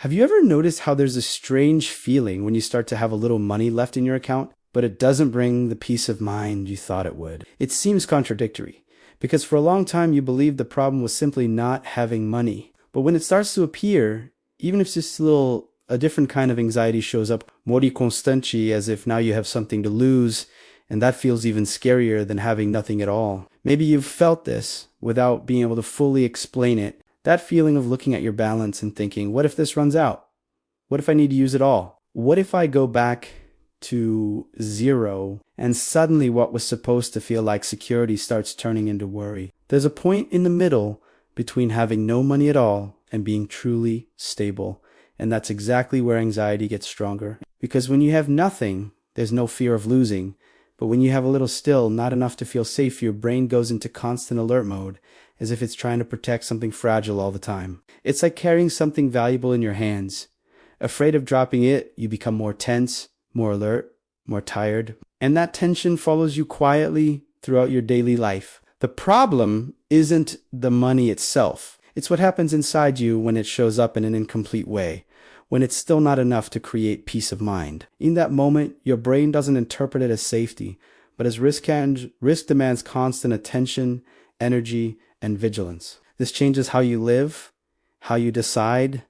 Have you ever noticed how there's a strange feeling when you start to have a little money left in your account, but it doesn't bring the peace of mind you thought it would? It seems contradictory, because for a long time you believed the problem was simply not having money. But when it starts to appear, even if it's just a different kind of anxiety shows up, mori constanti, as if now you have something to lose, and that feels even scarier than having nothing at all. Maybe you've felt this without being able to fully explain it. That feeling of looking at your balance and thinking, what if this runs out? What if I need to use it all? What if I go back to zero and suddenly what was supposed to feel like security starts turning into worry? There's a point in the middle between having no money at all and being truly stable. And that's exactly where anxiety gets stronger. Because when you have nothing, there's no fear of losing. But when you have a little still, not enough to feel safe, your brain goes into constant alert mode, as if it's trying to protect something fragile all the time. It's like carrying something valuable in your hands. Afraid of dropping it, you become more tense, more alert, more tired. And that tension follows you quietly throughout your daily life. The problem isn't the money itself. It's what happens inside you when it shows up in an incomplete way, when it's still not enough to create peace of mind. In that moment, your brain doesn't interpret it as safety, but as risk demands constant attention, energy, and vigilance. This changes how you live, how you decide,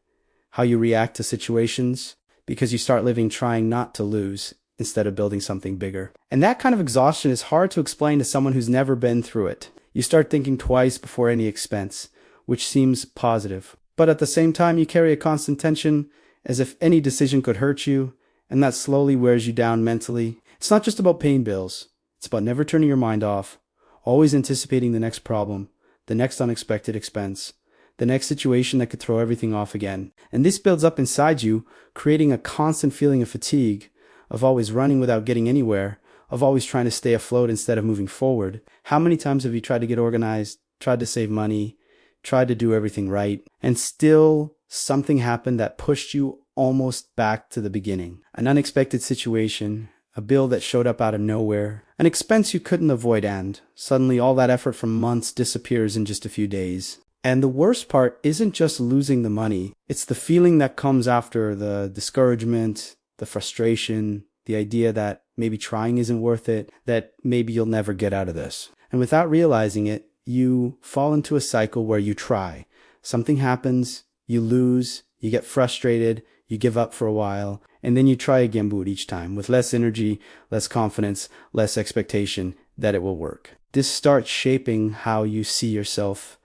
how you react to situations, because you start living trying not to lose instead of building something bigger. And that kind of exhaustion is hard to explain to someone who's never been through it. You start thinking twice before any expense, which seems positive. But at the same time, you carry a constant tension as if any decision could hurt you, and that slowly wears you down mentally. It's not just about paying bills. It's about never turning your mind off, always anticipating the next problem, the next unexpected expense, the next situation that could throw everything off again. And this builds up inside you, creating a constant feeling of fatigue, of always running without getting anywhere, of always trying to stay afloat instead of moving forward. How many times have you tried to get organized, tried to save money, tried to do everything right, and still something happened that pushed you almost back to the beginning? An unexpected situation, a bill that showed up out of nowhere, an expense you couldn't avoid, and suddenly all that effort from months disappears in just a few days. And the worst part isn't just losing the money. It's the feeling that comes after, the discouragement, the frustration, the idea that maybe trying isn't worth it, that maybe you'll never get out of this. And without realizing it, you fall into a cycle where you try. Something happens, you lose, you get frustrated, you give up for a while, and then you try again, but each time with less energy, less confidence, less expectation that it will work. This starts shaping how you see yourself,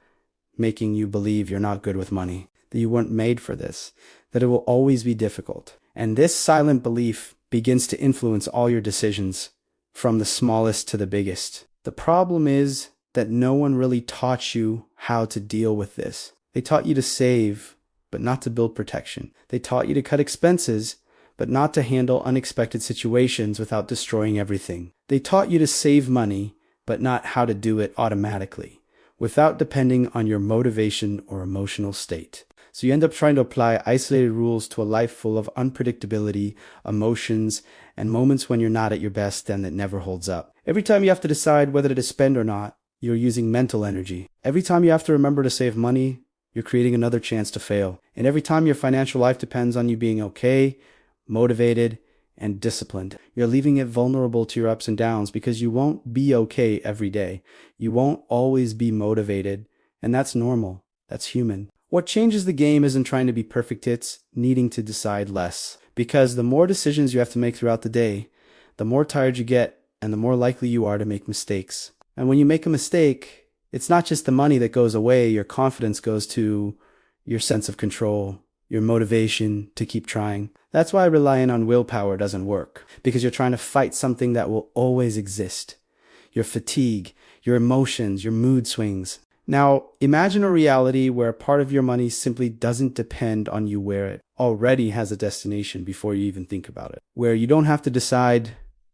making you believe you're not good with money, that you weren't made for this, that it will always be difficult. And this silent belief begins to influence all your decisions, from the smallest to the biggest. The problem is that no one really taught you how to deal with this. They taught you to save, but not to build protection. They taught you to cut expenses, but not to handle unexpected situations without destroying everything. They taught you to save money, but not how to do it automatically, without depending on your motivation or emotional state. So you end up trying to apply isolated rules to a life full of unpredictability, emotions, and moments when you're not at your best and it never holds up. Every time you have to decide whether to spend or not, you're using mental energy. Every time you have to remember to save money, you're creating another chance to fail. And every time your financial life depends on you being okay, motivated, and disciplined, you're leaving it vulnerable to your ups and downs, because you won't be okay every day. You won't always be motivated, and that's normal. That's human. What changes the game isn't trying to be perfect, it's needing to decide less. Because the more decisions you have to make throughout the day, the more tired you get, and the more likely you are to make mistakes. And when you make a mistake, it's not just the money that goes away. Your confidence goes to your sense of control, your motivation to keep trying. That's why relying on willpower doesn't work, because you're trying to fight something that will always exist. Your fatigue, your emotions, your mood swings. Now, imagine a reality where part of your money simply doesn't depend on you, where it already has a destination before you even think about it, where you don't have to decide,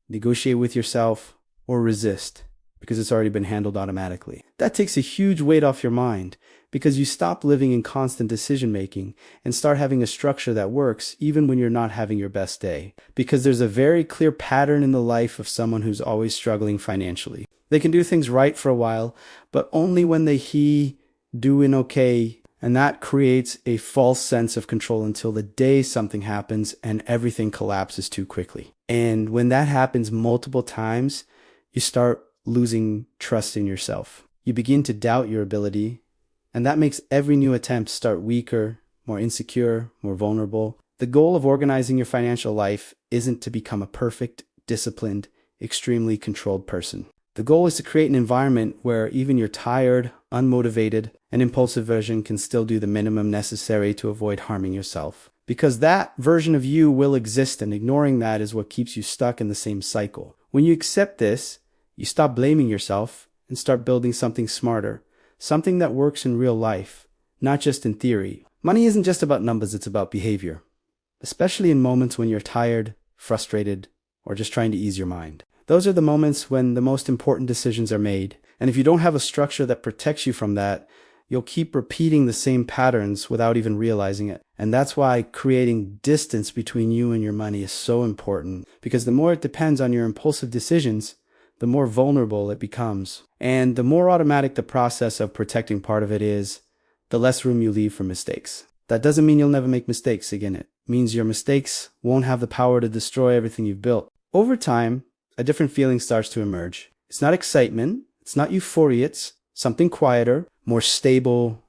negotiate with yourself, or resist, because it's already been handled automatically. That takes a huge weight off your mind, because you stop living in constant decision making and start having a structure that works even when you're not having your best day. Because there's a very clear pattern in the life of someone who's always struggling financially. They can do things right for a while, but only when they doing okay And that creates a false sense of control until the day something happens and everything collapses too quickly. And when that happens multiple times, you start losing trust in yourself. You begin to doubt your ability, and that makes every new attempt start weaker, more insecure, more vulnerable. The goal of organizing your financial life isn't to become a perfect, disciplined, extremely controlled person. The goal is to create an environment where even your tired, unmotivated, and impulsive version can still do the minimum necessary to avoid harming yourself. Because that version of you will exist, and ignoring that is what keeps you stuck in the same cycle. When you accept this, you stop blaming yourself and start building something smarter, something that works in real life, not just in theory. Money isn't just about numbers, it's about behavior, especially in moments when you're tired, frustrated, or just trying to ease your mind. Those are the moments when the most important decisions are made. And if you don't have a structure that protects you from that, you'll keep repeating the same patterns without even realizing it. And that's why creating distance between you and your money is so important, because the more it depends on your impulsive decisions, the more vulnerable it becomes. And the more automatic the process of protecting part of it is, the less room you leave for mistakes. That doesn't mean you'll never make mistakes. Again, it means your mistakes won't have the power to destroy everything you've built. Over time, a different feeling starts to emerge. It's not excitement, it's not euphoria, it's something quieter, more stable,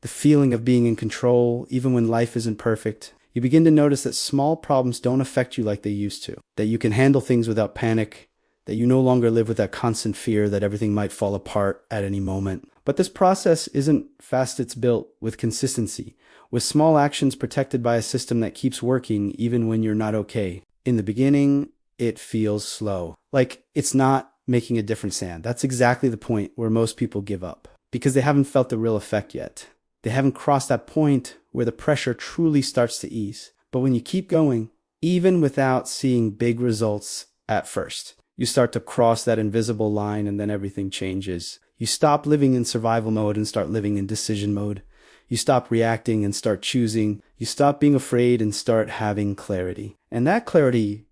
the feeling of being in control, even when life isn't perfect. You begin to notice that small problems don't affect you like they used to, that you can handle things without panic, that you no longer live with that constant fear that everything might fall apart at any moment. But this process isn't fast, it's built with consistency, with small actions protected by a system that keeps working even when you're not okay. In the beginning, it feels slow, like it's not making a difference. And that's exactly the point where most people give up, because they haven't felt the real effect yet. They haven't crossed that point where the pressure truly starts to ease. But when you keep going, even without seeing big results at first, you start to cross that invisible line, and then everything changes. You stop living in survival mode and start living in decision mode. You stop reacting and start choosing. You stop being afraid and start having clarity. And that clarity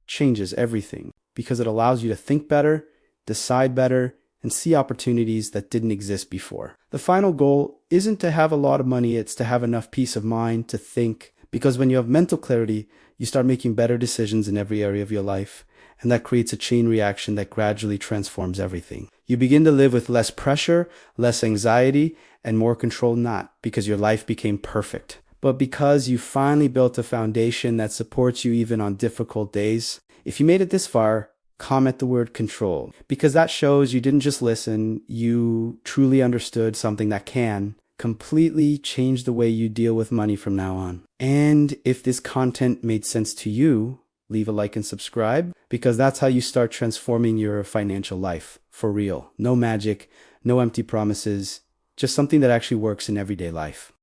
changes everything, because it allows you to think better, decide better, and see opportunities that didn't exist before. The final goal isn't to have a lot of money, it's to have enough peace of mind to think, because when you have mental clarity, you start making better decisions in every area of your life, and that creates a chain reaction that gradually transforms everything. You begin to live with less pressure, less anxiety, and more control, not because your life became perfect, but because you finally built a foundation that supports you even on difficult days. If you made it this far, comment the word control, because that shows you didn't just listen, you truly understood something that can completely change the way you deal with money from now on. And if this content made sense to you, leave a like and subscribe, because that's how you start transforming your financial life for real. No magic, no empty promises, just something that actually works in everyday life.